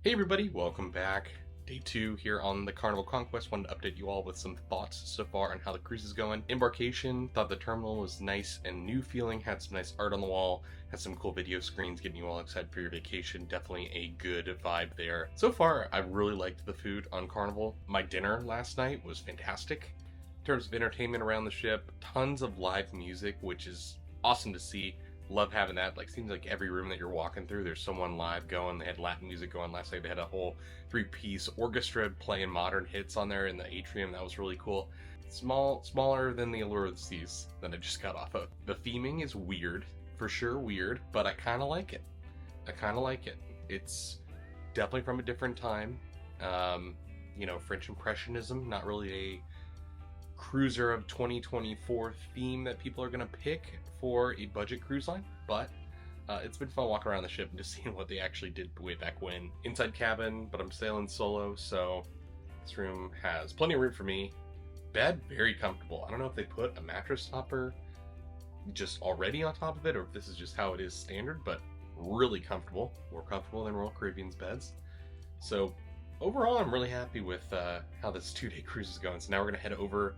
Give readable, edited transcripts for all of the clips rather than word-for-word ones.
Hey everybody, welcome back. Day 2 here on the Carnival Conquest. Wanted to update you all with some thoughts so far on how the cruise is going. Embarkation, thought the terminal was nice and new feeling, had some nice art on the wall, had some cool video screens getting you all excited for your vacation. Definitely a good vibe there. So far, I really liked the food on Carnival. My dinner last night was fantastic. In terms of entertainment around the ship, tons of live music, which is awesome to see. Love having that. Like, seems like every room that you're walking through, there's someone live going. They had Latin music going last night. They had a whole 3-piece orchestra playing modern hits on there in the atrium. That was really cool. Smaller than the Allure of the Seas that I just got off of. The theming is weird, for sure weird, but I kind of like it. It's definitely from a different time. French Impressionism, not really a cruiser of 2024 theme that people are going to pick for a budget cruise line, but it's been fun walking around the ship and just seeing what they actually did way back when. Inside cabin, but I'm sailing solo, so this room has plenty of room for me. Bed, very comfortable. I don't know if they put a mattress topper just already on top of it, or if this is just how it is standard, but really comfortable. More comfortable than Royal Caribbean's beds. So overall, I'm really happy with how this 2-day cruise is going. So now we're going to head over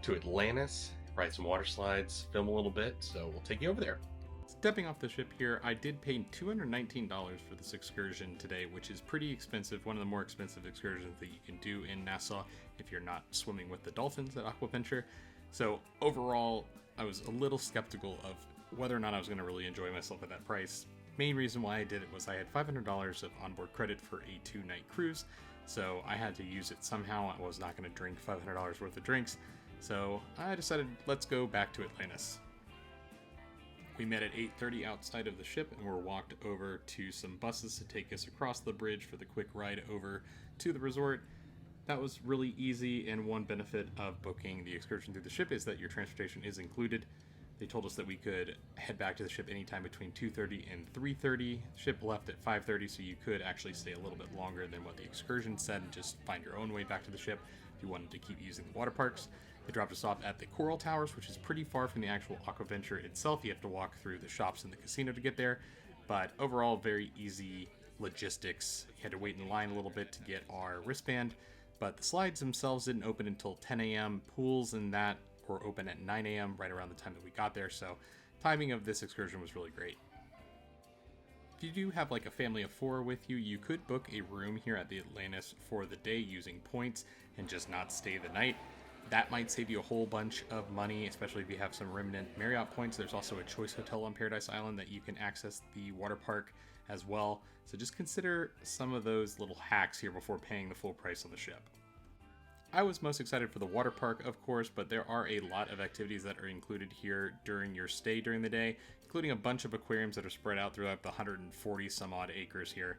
to Atlantis, ride some water slides, film a little bit, so we'll take you over there. Stepping off the ship here, I did pay $219 for this excursion today, which is pretty expensive. One of the more expensive excursions that you can do in Nassau if you're not swimming with the dolphins at Aquaventure. So overall, I was a little skeptical of whether or not I was going to really enjoy myself at that price. Main reason why I did it was I had $500 of onboard credit for a 2-night cruise, so I had to use it somehow. I was not going to drink $500 worth of drinks, so I decided let's go back to Atlantis. We met at 8:30 outside of the ship and were walked over to some buses to take us across the bridge for the quick ride over to the resort. That was really easy, and one benefit of booking the excursion through the ship is that your transportation is included. They told us that we could head back to the ship anytime between 2:30 and 3:30. Ship left at 5:30, so you could actually stay a little bit longer than what the excursion said and just find your own way back to the ship if you wanted to keep using the water parks. They dropped us off at the Coral Towers, which is pretty far from the actual Aquaventure itself. You have to walk through the shops in the casino to get there, but overall very easy logistics. You had to wait in line a little bit to get our wristband, but the slides themselves didn't open until 10 a.m. Pools and that were open at 9 a.m. right around the time that we got there, so timing of this excursion was really great. If you do have like a family of 4 with you, you could book a room here at the Atlantis for the day using points and just not stay the night. That might save you a whole bunch of money, especially if you have some remnant Marriott points. There's also a Choice Hotel on Paradise Island that you can access the water park as well, so just consider some of those little hacks here before paying the full price on the ship. I was most excited for the water park, of course, but there are a lot of activities that are included here during your stay during the day, including a bunch of aquariums that are spread out throughout the 140 some odd acres here.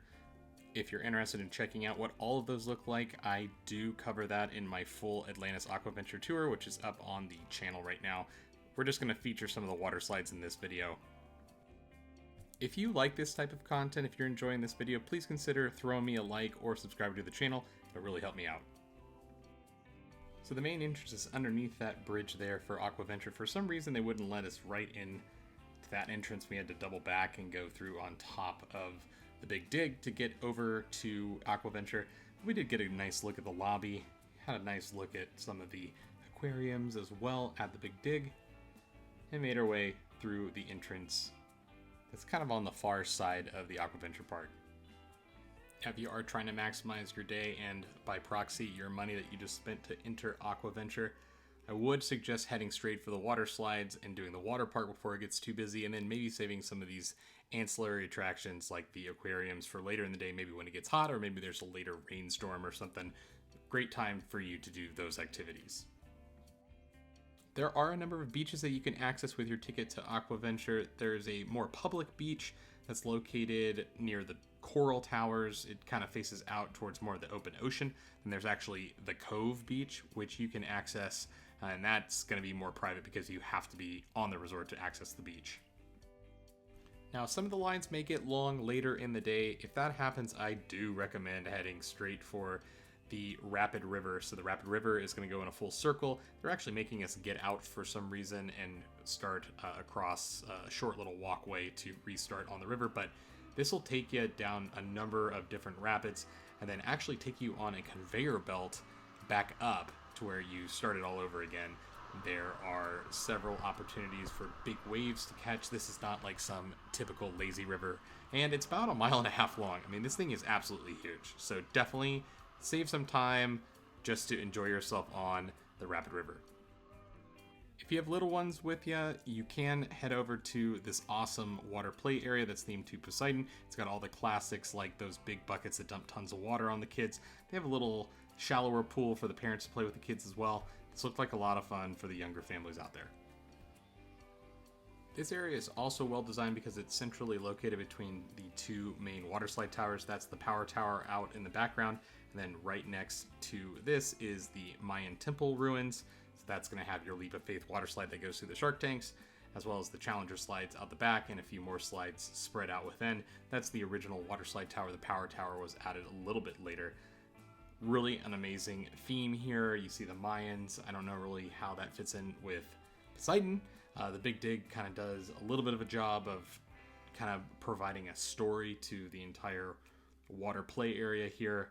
If you're interested in checking out what all of those look like, I do cover that in my full Atlantis Aquaventure tour, which is up on the channel right now. We're just going to feature some of the water slides in this video. If you like this type of content, if you're enjoying this video, please consider throwing me a like or subscribe to the channel. It'll really help me out. So the main entrance is underneath that bridge there for Aquaventure. For some reason, they wouldn't let us right in to that entrance. We had to double back and go through on top of the Big Dig to get over to Aquaventure. We did get a nice look at the lobby, had a nice look at some of the aquariums as well at the Big Dig, and made our way through the entrance that's kind of on the far side of the Aquaventure Park. If you are trying to maximize your day and by proxy your money that you just spent to enter Aquaventure, I would suggest heading straight for the water slides and doing the water park before it gets too busy, and then maybe saving some of these ancillary attractions like the aquariums for later in the day, maybe when it gets hot or maybe there's a later rainstorm or something. Great time for you to do those activities. There are a number of beaches that you can access with your ticket to Aquaventure. There's a more public beach that's located near the Coral Towers. It kind of faces out towards more of the open ocean. And there's actually the Cove Beach, which you can access, and that's going to be more private because you have to be on the resort to access the beach. Now, some of the lines may get long later in the day. If that happens, I do recommend heading straight for the Rapid River. So the Rapid River is going to go in a full circle. They're actually making us get out for some reason and start across a short little walkway to restart on the river, but This will take you down a number of different rapids and then actually take you on a conveyor belt back up to where you started all over again. There are several opportunities for big waves to catch. This is not like some typical lazy river, and it's about 1.5 miles long. I mean, this thing is absolutely huge, so definitely save some time just to enjoy yourself on the rapid river. If you have little ones with you, you can head over to this awesome water play area that's themed to Poseidon. It's got all the classics like those big buckets that dump tons of water on the kids. They have a little shallower pool for the parents to play with the kids as well. This looked like a lot of fun for the younger families out there. This area is also well designed because it's centrally located between the two main water slide towers. That's the power tower out in the background, and then right next to this is the Mayan temple ruins. So that's going to have your leap of faith water slide that goes through the shark tanks, as well as the challenger slides out the back and a few more slides spread out within. That's the original water slide tower. The power tower was added a little bit later. Really an amazing theme here. You see the Mayans. I don't know really how that fits in with Poseidon. The Big Dig kind of does a little bit of a job of kind of providing a story to the entire water play area here.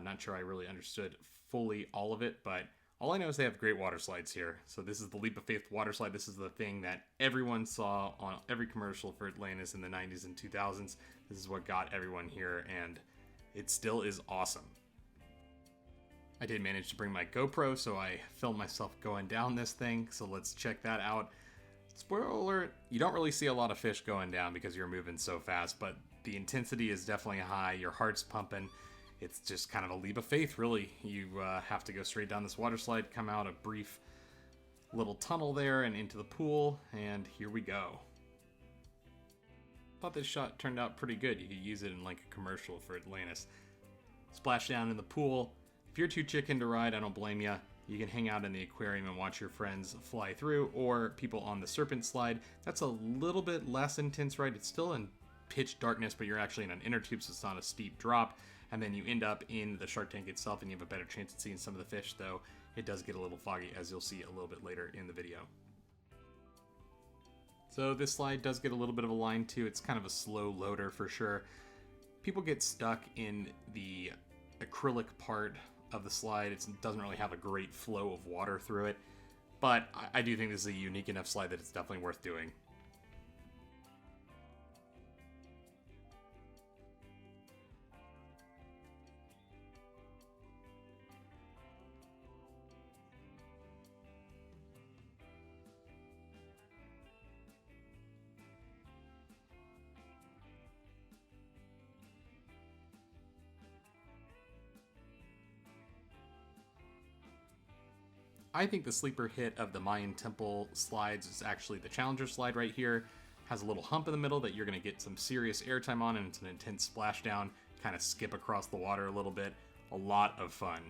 Not sure I really understood fully all of it, but all I know is they have great water slides here. So this is the Leap of Faith water slide. This is the thing that everyone saw on every commercial for Atlantis in the 90s and 2000s. This is what got everyone here, and it still is awesome. I did manage to bring my GoPro, so I filmed myself going down this thing, so let's check that out. Spoiler alert, you don't really see a lot of fish going down because you're moving so fast, but the intensity is definitely high, your heart's pumping. It's just kind of a leap of faith, really. You have to go straight down this water slide, come out a brief little tunnel there and into the pool, and here we go. Thought this shot turned out pretty good. You could use it in like a commercial for Atlantis. Splash down in the pool. If you're too chicken to ride, I don't blame you. You can hang out in the aquarium and watch your friends fly through, or people on the serpent slide. That's a little bit less intense ride. It's still in pitch darkness, but you're actually in an inner tube, so it's not a steep drop. And then you end up in the shark tank itself, and you have a better chance at seeing some of the fish, though it does get a little foggy, as you'll see a little bit later in the video. So this slide does get a little bit of a line too. It's kind of a slow loader for sure. People get stuck in the acrylic part of the slide. It doesn't really have a great flow of water through it, but I do think this is a unique enough slide that it's definitely worth doing. I think the sleeper hit of the Mayan temple slides is actually the challenger slide right here. Has a little hump in the middle that you're going to get some serious airtime on, and it's an intense splashdown. Kind of skip across the water a little bit. A lot of fun.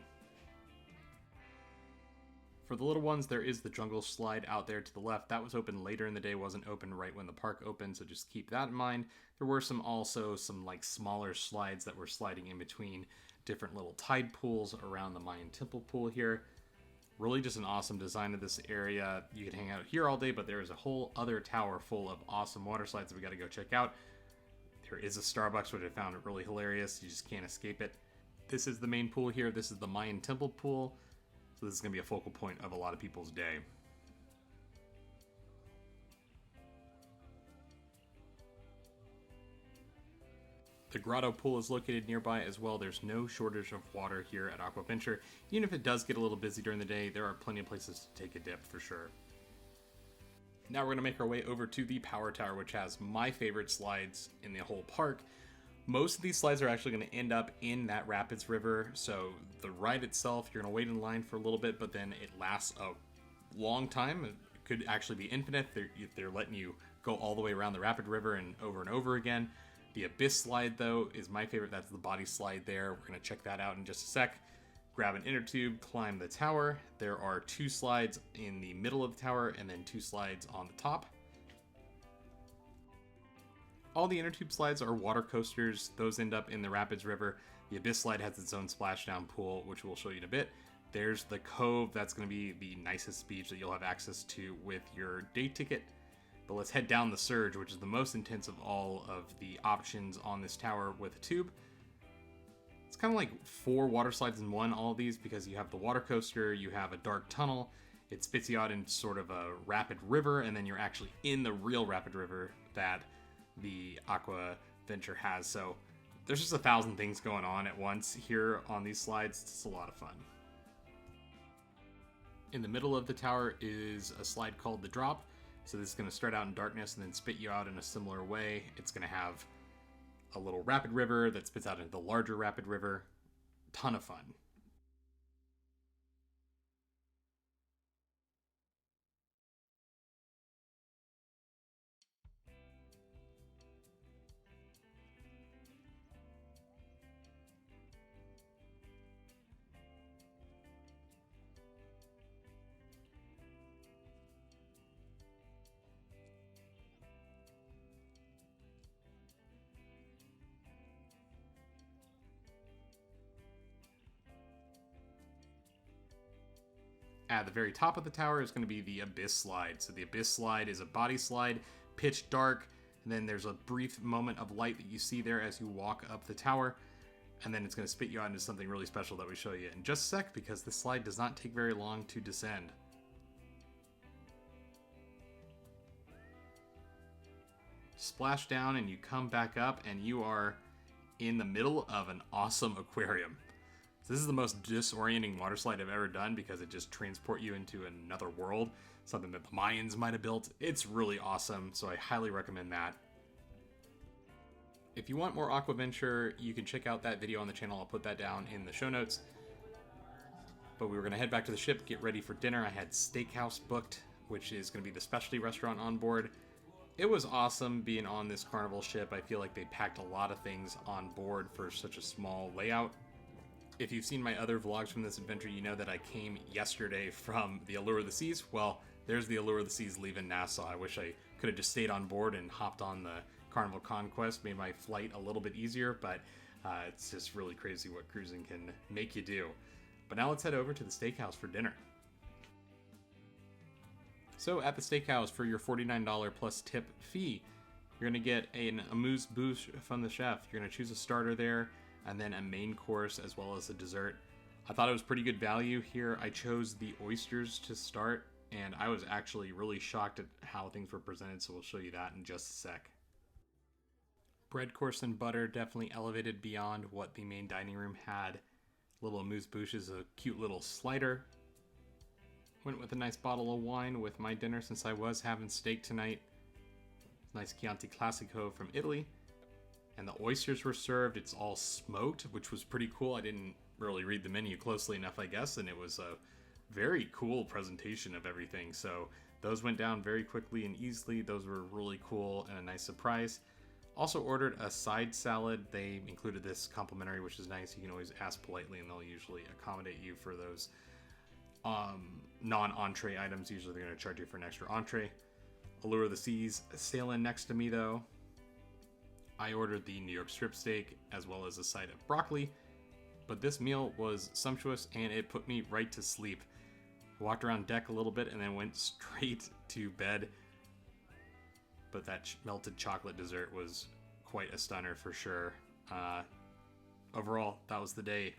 For the little ones, there is the jungle slide out there to the left. That was open later in the day, wasn't open right when the park opened, so just keep that in mind. There were also some like smaller slides that were sliding in between different little tide pools around the Mayan temple pool here. Really just an awesome design of this area. You could hang out here all day, but there is a whole other tower full of awesome water slides that we got to go check out. There is a Starbucks, which I found really hilarious. You just can't escape it. This is the main pool here. This is the Mayan temple pool. So this is going to be a focal point of a lot of people's day. The grotto pool is located nearby as well. There's no shortage of water here at Aquaventure. Even if it does get a little busy during the day, there are plenty of places to take a dip for sure. Now we're going to make our way over to the power tower, which has my favorite slides in the whole park. Most of these slides are actually going to end up in that rapids river, so the ride itself, you're going to wait in line for a little bit, but then it lasts a long time. It could actually be infinite. They're letting you go all the way around the rapid river and over again. The Abyss slide, though, is my favorite. That's the body slide there. We're going to check that out in just a sec. Grab an inner tube, climb the tower. There are 2 slides in the middle of the tower and then 2 slides on the top. All the inner tube slides are water coasters. Those end up in the Rapids River. The Abyss slide has its own splashdown pool, which we'll show you in a bit. There's the Cove. That's going to be the nicest beach that you'll have access to with your day ticket. But let's head down the Surge, which is the most intense of all of the options on this tower with a tube. It's kind of like 4 water slides in one, all of these, because you have the water coaster, you have a dark tunnel, it spits you out in sort of a rapid river, and then you're actually in the real rapid river that the Aquaventure has. So there's just 1,000 things going on at once here on these slides. It's a lot of fun. In the middle of the tower is a slide called the Drop. So this is going to start out in darkness and then spit you out in a similar way. It's going to have a little rapid river that spits out into the larger rapid river. Ton of fun. At the very top of the tower is going to be the Abyss Slide. So the Abyss Slide is a body slide, pitch dark, and then there's a brief moment of light that you see there as you walk up the tower, and then it's going to spit you out into something really special that we show you in just a sec, because this slide does not take very long to descend. Splash down and you come back up and you are in the middle of an awesome aquarium. This is the most disorienting water slide I've ever done because it just transports you into another world, something that the Mayans might have built. It's really awesome, so I highly recommend that. If you want more Aquaventure, you can check out that video on the channel. I'll put that down in the show notes. But we were going to head back to the ship, get ready for dinner. I had Steakhouse booked, which is going to be the specialty restaurant on board. It was awesome being on this Carnival ship. I feel like they packed a lot of things on board for such a small layout. If you've seen my other vlogs from this adventure, you know that I came yesterday from the Allure of the Seas. Well, there's the Allure of the Seas leaving Nassau. I wish I could have just stayed on board and hopped on the Carnival Conquest, made my flight a little bit easier, but it's just really crazy what cruising can make you do. But now let's head over to the Steakhouse for dinner. So at the Steakhouse, for your $49 plus tip fee, you're going to get an amuse-bouche from the chef. You're going to choose a starter there, and then a main course as well as a dessert. I thought it was pretty good value here. I chose the oysters to start, and I was actually really shocked at how things were presented, so we'll show you that in just a sec. Bread course and butter definitely elevated beyond what the main dining room had. Little amuse-bouche is a cute little slider. Went with a nice bottle of wine with my dinner since I was having steak tonight. Nice Chianti Classico from Italy. And the oysters were served. It's all smoked, which was pretty cool. I didn't really read the menu closely enough, I guess, and it was a very cool presentation of everything. So those went down very quickly and easily. Those were really cool and a nice surprise. Also ordered a side salad. They included this complimentary, which is nice. You can always ask politely, and they'll usually accommodate you for those non-entree items. Usually they're going to charge you for an extra entree. Allure of the Seas sailing next to me, though. I ordered the New York strip steak as well as a side of broccoli, but this meal was sumptuous and it put me right to sleep. I walked around deck a little bit and then went straight to bed, but that melted chocolate dessert was quite a stunner for sure. Overall, that was the day.